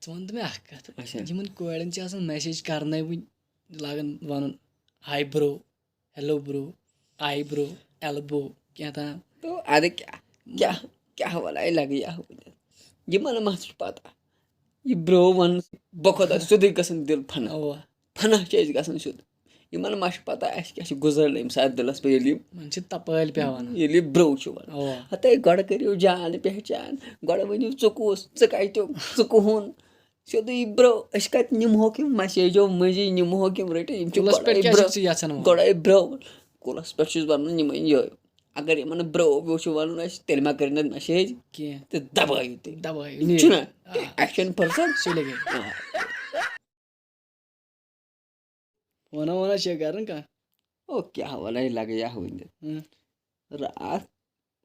ژٕ وَن تہٕ مےٚ اکھ کَتھ اچھا یِمن کورٮ۪ن چھِ آسان میسیج کرناوٕنۍ لاگان وَنُن ہاے برو ہیلو برو آی برو ایلبو کیٛاہ تام تو اَدٕ کیٛاہ وَلاے لگہِ یِمن ما چھُ پتہ یہِ برو وَن بہٕ خۄدا سیوٚدُے گژھان دِل فنا اَوا فنا چھِ أسۍ گژھان سیوٚد یِمن ما چھُ پتہ اَسہِ کیٛاہ چھُ گُزران اَمہِ ساتہٕ دِلس پٮ۪ٹھ ییٚلہِ یِمن چھِ تپٲلۍ پیٚوان ییٚلہِ یہِ برو چھُ وَنان اَوا ہتے گۄڈٕ کٔرِو جان پہچان گۄڈٕ ؤنِو ژٕ کُس ژٕ کَتیُک ژٕ کُہُن سیوٚدُے برو أسۍ کَتہِ نِمہوکھ یِم میسیجو مٔنٛزی نِمہوکھ یِم رٔٹِتھ یِم چھِ کُلس پٮ۪ٹھ گۄڈَے کیٛاہ برو چھُکھ ژٕ یژھان وَنُن گۄڈَے برو کُلس پٮ۪ٹھ چھُس وَنُن یِمن یہِ اگر یِمن برو وِو چھُ وَنُن اَسہِ تیٚلہِ ما کٔرِنۍ اَتھ میسیج کینٛہہ تہٕ دبٲیِو تُہۍ دبٲیِو چھُنہ ایکشن پٔرسن سُلے گٔے وَنا وَنا چھےٚ کران کانٛہہ او کیٛاہ وَلاے لگہِ یا ؤنِتھ راتھ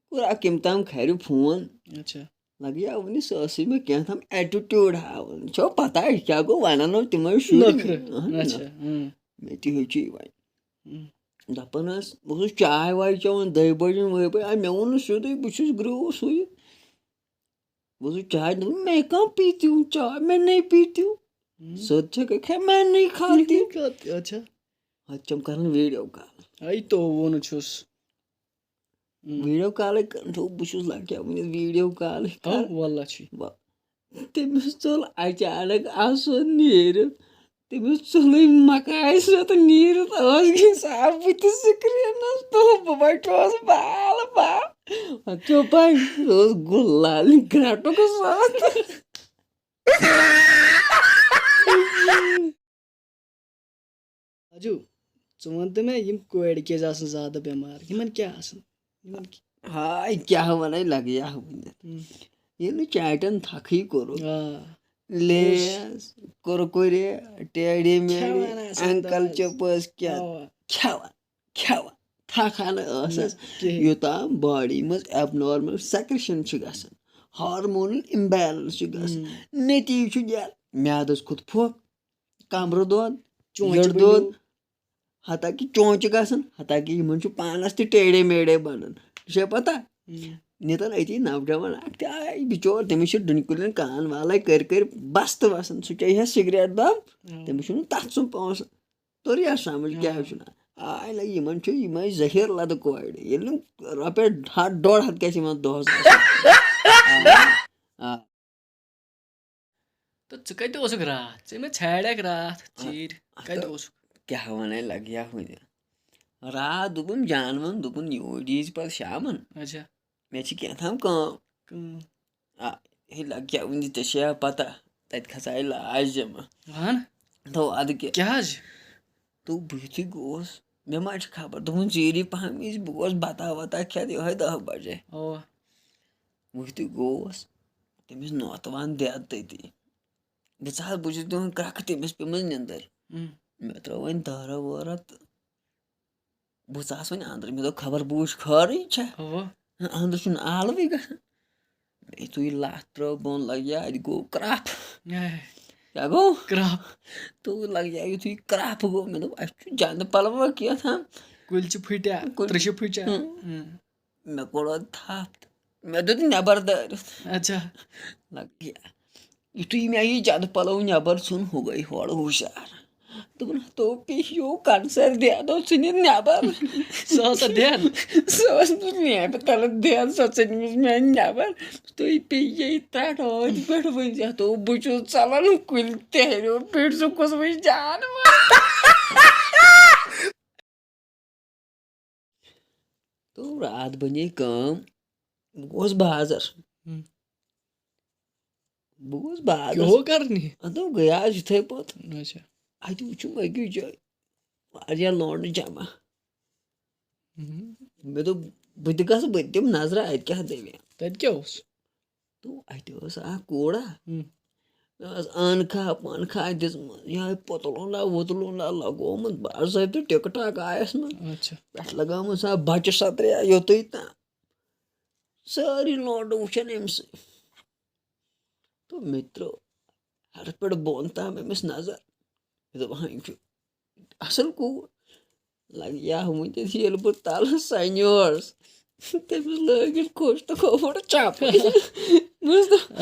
کوٚر اکھ کٔمۍ تام کھرِ فون اچھا لگہِ یا ؤنِتھ سۄ ٲسٕے مےٚ کینٛہہ تام ایٹِٹیوٗڈ ہاوان چھو پتہ یہِ کیٛاہ گوٚو وَنان اوس تِمے شُرۍ اچھا مےٚ تہِ ہیٚچھِ وۄنۍ دَپان ٲس بہٕ اوسُس چاے واے چٮ۪وان 2 بجن وٲے بجہِ مےٚ ووٚنُس سیوٚدُے بہٕ چھُس گرٛوٗس ہُہ یہِ بہٕ اوسُس چاے دوٚپُن میں کہاں پیتی ہوں چاے میں نہیں پیتی ہوں سٔد چھکھ کھے میں نہیں کھاتی اچھا اَتہِ چھَم کران ویٖڈیو کال اَے تو ووٚنُن چھُس ویٖڈیو کالٕے کران دوٚپ بہٕ چھُس لگیا ؤنِتھ ویٖڈیو کالٕے واللہ چھُ تٔمِس ژوٚل اچانک آسُن نیٖرِتھ تٔمِس ژوٚلُے مکاے سۭتۍ نیٖرِتھ ٲس گٔے صاف بٕتھِ سِکریٖنس تہٕ بہٕ بَچوس بال بال چوپے سُہ اوس گُلالہِ گرٛٹُک ساتھ راجوٗ ژٕ وَن تہٕ مےٚ یِم کورِ کیازِ آسان زیادٕ بٮ۪مار یِمن کیٛاہ آسان ہاے کیٛاہ وَنے لگہِ یا ؤنِتھ ییٚلہِ نہٕ چاٹٮ۪ن تھکھٕے کوٚرُکھ لیز کُرکُرے ٹیڈی میڈی انکل چِپٕس کیٛاہ کھٮ۪وان تھکھا نہٕ ٲسَس یوٚتام باڈی منٛز ایبنارمل سیکریشن چھِ گژھان ہارمونل امبیلنس چھُ گژھان نٔتیٖجہٕ چھُ نیران میادس کھوٚت پھۄکھ کمرٕ دود یٔڈ دود ہتا کہِ چونچہِ گژھان ہتا کہِ یِمن چھُ پانس تہِ ٹیڈے میڈے بنان یہِ چھےٚ پتہ نِتن أتی نوجوان اکھ تہِ آے بِچور تٔمِس چھِ ڈُنۍ کُلٮ۪ن کان والے کٔرۍ بستہٕ وسان سُہ چیٚیہِ ہا سِگریٹ دب تٔمِس چھُنہٕ تتھ سُم پونٛسہٕ توٚر یا سمجھ کیٛاہ چھُنہ آے لگہِ یِمن چھُ یِمے زٔہیٖر لدٕ کورِ ییٚلہِ نہٕ رۄپیس 100-150 گژھِ یِمن دۄہس تہٕ ژٕ کَتہِ اوسُکھ راتھ ژےٚ مےٚ ژھانڈیکھ راتھ ژیٖرۍ کَتہِ اوسُکھ کیٛاہ وَنے لگہِ یا ؤنِتھ راتھ دوٚپُن جانوَن دوٚپُن یوٗرۍ ییٖزِ پتہٕ شامن اچھا مےٚ چھِ کینٛہہ تام کٲم ہے لگہِ یا ؤنِتھ ژےٚ چھے پتہ تتہِ کھژاے لاش جمع دوٚپ اَدٕ کیٛاہ حظ دوٚپ بہٕ یِتھُے گوٚوُس مےٚ ما چھِ خبر دوٚپُن ژیٖری پہم یٖزِ بہٕ گوس بتا وتا کھٮ۪تھ یِہوے 10 بجے بہٕ یِتھُے گوٚوُس تٔمِس نوتوان دٮ۪د تٔتی بہٕ چھُس دِوان کرٛکھ تٔمِس پیٚمٕژ نِندٕر مےٚ ترٲو وۄنۍ دارا وارا تہٕ بہٕ ژاس وۄنۍ اندرٕ مےٚ دوٚپ خبر بہٕ وٕچھ خٲرٕے چھا اندرٕ چھُنہٕ آلوٕے گژھان مےٚ یِتھُے لَتھ ترٲو بۄن لگیا اَتہِ گوٚو کرٛپھ کیٛاہ گوٚو تہٕ لگیا یِتھُے کرٛپھ گوٚو مےٚ دوٚپ اَسہِ چھُ جنٛدٕ پلوا کینٛہہ تام کُلۍ چھِ پھٕٹیا ترٛشہِ پھٕٹیا مےٚ کوٚر اَتھ تھپھ تہٕ مےٚ دیُت نٮ۪بر دٲرِتھ اچھا لگیا یِتھُے مےٚ یہِ جنٛدٕ پلو نٮ۪بر ژھُن ہُہ گٔے ہورٕ ہُشار دوٚپُن ہتو پیٚیو کنسر دٮ۪دو ژھٕنِتھ نٮ۪بر سۄ ٲسا دٮ۪د سۄ ٲس نہٕ لیٚمبہِ تلہٕ دٮ۪د سۄ ژھٕنمٕژ مےٚ نٮ۪بر تُہۍ پیٚیے ترٛٹھ ٲدۍ پٮ۪ٹھ ؤنۍ ہتو بہٕ چھُس ژلان کُلۍ تیٚہرِو پٮ۪ٹھ ژٕ کُس وٕچھ جانور تہٕ راتھ بنے کٲم بہٕ گوس بازر دوٚپ گٔیاس یِتھٕے پٲٹھۍ اَتہِ وٕچھُم أکِس جایہِ واریاہ لونڈٕ جمع مےٚ دوٚپ بہٕ تہِ گژھٕ بہٕ تہِ دِمہٕ نظرا اَتہِ کیٛاہ دٔلیٖل تَتہِ کیٛاہ اوس دوٚپ اَتہِ ٲس اکھ کوٗرا مےٚ ٲس أنکھا پنکھا دِژمٕژ یِہوے پوتلوٗنٛڈا ووتلوٗنٛڈا لگومُت باضٲبطہٕ ٹِک ٹاک آیس منٛز پٮ۪ٹھٕ لگٲمٕژ سۄ بچہِ ستریا یوٚتُے تام سٲری لونڈٕ وٕچھان أمسٕے تہٕ مےٚ تہِ ترٲو ہیرٕ پٮ۪ٹھ بۄن تام أمِس نظر مےٚ دوٚپ ہا یہِ چھُ اصٕل کوٗر لگیا ؤنِتھ ییٚلہِ بہٕ تلہٕ سنیوس تٔمِس لٲگِتھ کھوٚش تہٕ کھوٚمُت چپٕنۍ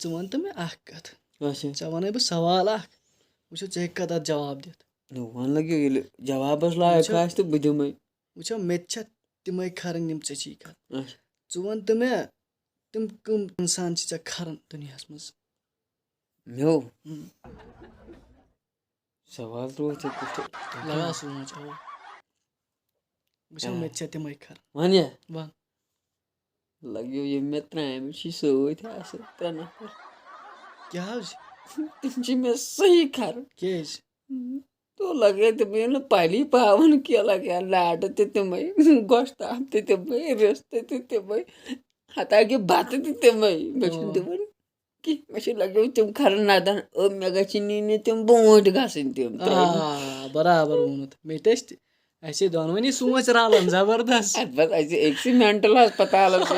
ژٕ وَن تہٕ مےٚ اکھ کَتھ اچھا ژےٚ وَنَے بہٕ سوال اکھ وٕچھو ژٕ ہیٚککھا تَتھ جواب دِتھ وَن لگیو ییٚلہِ جوابس لایق آسہِ تہٕ بہٕ دِمے وٕچھو مےٚ تہِ چھا تِمے کھرٕنۍ یِم ژےٚ چھی کھرٕنۍ اچھا ژٕ وَن تہٕ مےٚ تِم کٕم اِنسان چھِ ژےٚ کھران دُنیاہَس منٛز میو سوال تروو ژےٚ کِتھٕ لگاو سونٛچ اَوا وٕچھو مےٚ تہِ چھا تِمے کھران وَن یا وَن لگیو یِم مےٚ ترٛامہِ چھِ سۭتۍ آسان 3 نفر کیٛاہ حظ تِم چھِ مےٚ صحیح کھران کیٛازِ تو لگے تِمے نہٕ پلی پاوان کینٛہہ لگے لاڈٕ تہِ تِمے گۄشتاب تہِ تِمے رِستہٕ تہِ تِمے حتاکہِ بتہٕ تہِ تِمے مےٚ چھُنہٕ دِوان کینٛہہ مےٚ چھُ لگیو تِم کھران نَدان مےٚ گژھِ نِنہِ تِم برونٛٹھ گژھٕنۍ تِم برابر ووٚنُتھ مےٚ تہِ ٲسۍ اَسے دۄنوٕنی سونٛچ رلان زبردست اَتھ پتہٕ اَسہِ أکسٕے مینٹل ہسپتالس